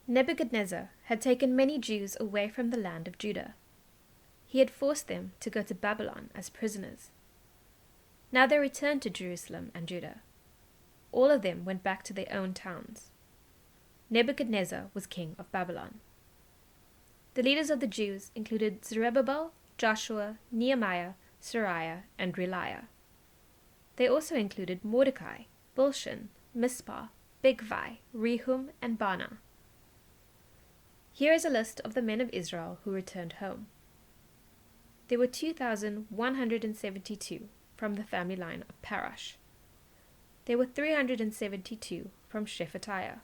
Nebuchadnezzar had taken many Jews away from the land of Judah. He had forced them to go to Babylon as prisoners. Now they returned to Jerusalem and Judah. All of them went back to their own towns. Nebuchadnezzar was king of Babylon. The leaders of the Jews included Zerubbabel, Joshua, Nehemiah, Sariah, and Reliah. They also included Mordecai, Bilshan, Mispah, Bigvai, Rehum, and Baanah. Here is a list of the men of Israel who returned home. There were 2,172 from the family line of Parash. There were 372 from Shephatiah.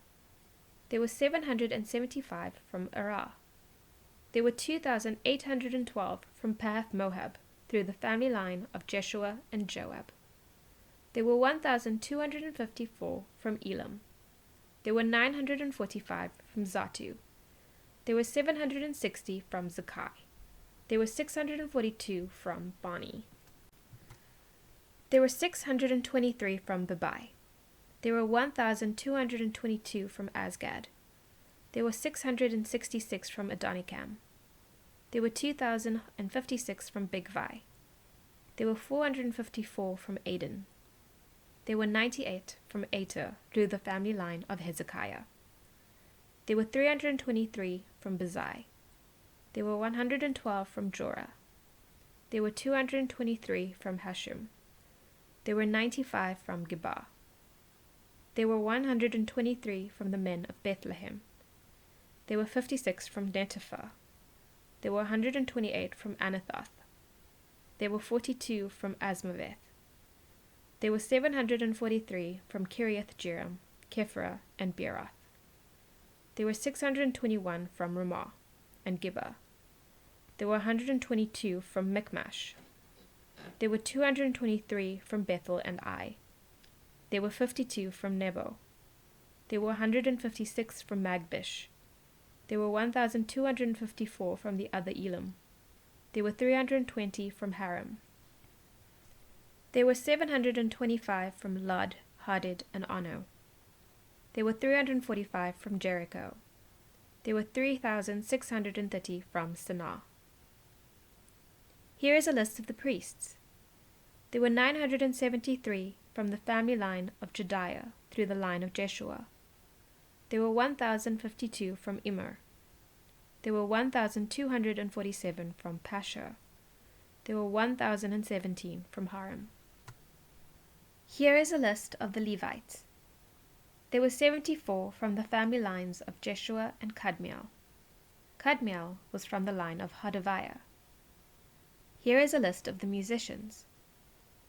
There were 775 from Arah. There were 2,812 from Pahath Moab through the family line of Jeshua and Joab. There were 1,254 from Elam. There were 945 from Zatu. There were 760 from Zakai. There were 642 from Bani. There were 623 from Bebai. There were 1,222 from Asgad. There were 666 from Adonikam. There were 2,056 from Bigvai. There were 454 from Aden. There were 98 from Ater through the family line of Hezekiah. There were 323 from Bezai. There were 112 from Jorah. There were 223 from Hashum. There were 95 from Gibah. There were 123 from the men of Bethlehem. There were 56 from Netopha. There were 128 from Anathoth. There were 42 from Asmaveth. There were 743 from Kiriath-Jearim, Kephirah, and Beeroth. There were 621 from Ramah and Gibeah. There were 122 from Michmash. There were 223 from Bethel and Ai. There were 52 from Nebo. There were 156 from Magbish. There were 1,254 from the other Elam. There were 320 from Haram. There were 725 from Lod, Hadid, and Ono. There were 345 from Jericho. There were 3,630 from Sanaa. Here is a list of the priests. There were 973 from the family line of Jediah through the line of Jeshua. There were 1,052 from Immer. There were 1,247 from Pashur. There were 1,017 from Haram. Here is a list of the Levites. There were 74 from the family lines of Jeshua and Kadmiel. Kadmiel was from the line of Hodaviah. Here is a list of the musicians.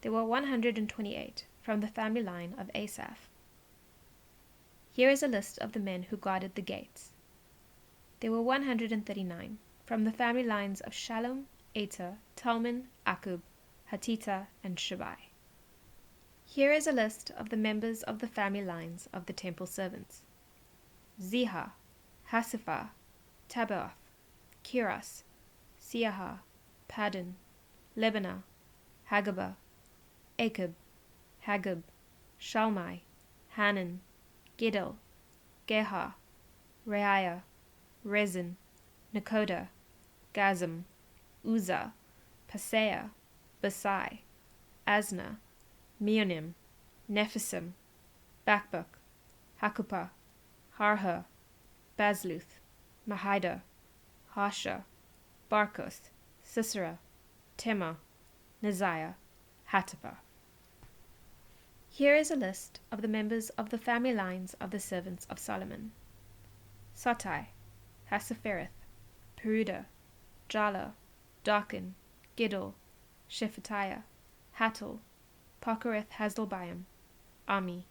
There were 128 from the family line of Asaph. Here is a list of the men who guarded the gates. There were 139 from the family lines of Shallum, Ater, Talman, Akub, Hatita, and Shabai. Here is a list of the members of the family lines of the temple servants. Ziha, Hasipha, Tabaoth, Kiras, Siaha, Padon, Lebanah, Hagabah, Akib, Hagab, Shalmai, Hanan, Gidel, Geha, Reiah, Rezin, Nakoda, Gazam, Uzzah, Paseah, Basai, Asna, Meonim, Nephisim, Bakbuk, Hakupah, Harhah, Bazluth, Mahida, Hasha, Barkoth, Sisera, Tema, Neziah, Hatapah. Here is a list of the members of the family lines of the servants of Solomon. Sotai, Hasaphereth, Peruda, Jala, Darkin, Giddel, Shephatiah, Hattel, Pokereth Hasdelbaim, Ami.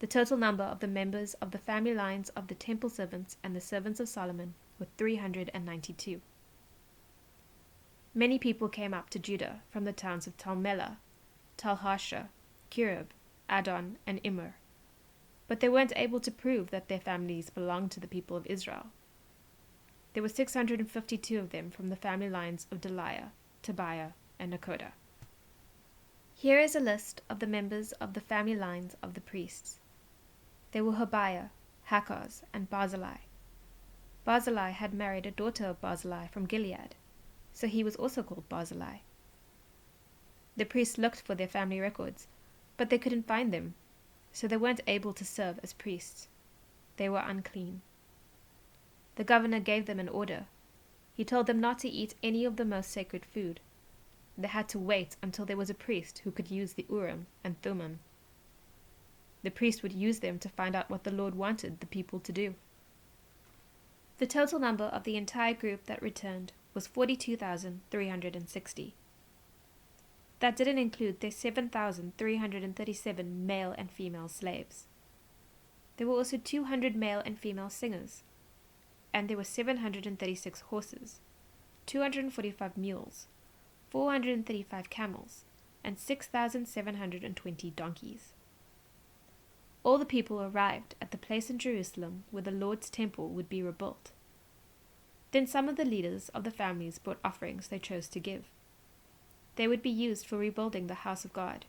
The total number of the members of the family lines of the temple servants and the servants of Solomon were 392. Many people came up to Judah from the towns of Talmelah, Talhasha, Kirub, Adon, and Immer, but they weren't able to prove that their families belonged to the people of Israel. There were 652 of them from the family lines of Deliah, Tobiah, and Nakoda. Here is a list of the members of the family lines of the priests. They were Hobiah, Hakaz, and Barzillai. Barzillai had married a daughter of Barzillai from Gilead, so he was also called Barzillai. The priests looked for their family records, but they couldn't find them, so they weren't able to serve as priests. They were unclean. The governor gave them an order. He told them not to eat any of the most sacred food. They had to wait until there was a priest who could use the Urim and Thummim. The priest would use them to find out what the Lord wanted the people to do. The total number of the entire group that returned was 42,360. That didn't include their 7,337 male and female slaves. There were also 200 male and female singers, and there were 736 horses, 245 mules, 435 camels, and 6,720 donkeys. All the people arrived at the place in Jerusalem where the Lord's temple would be rebuilt. Then some of the leaders of the families brought offerings they chose to give. They would be used for rebuilding the house of God.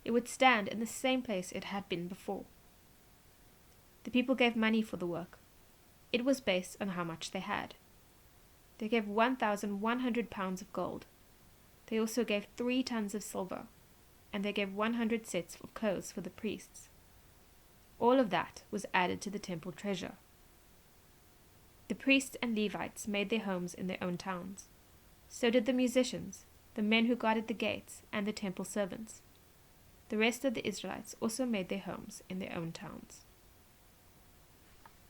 It would stand in the same place it had been before. The people gave money for the work. It was based on how much they had. They gave 1,100 pounds of gold. They also gave 3 tons of silver, and they gave 100 sets of clothes for the priests. All of that was added to the temple treasure. The priests and Levites made their homes in their own towns. So did the musicians, the men who guarded the gates, and the temple servants. The rest of the Israelites also made their homes in their own towns.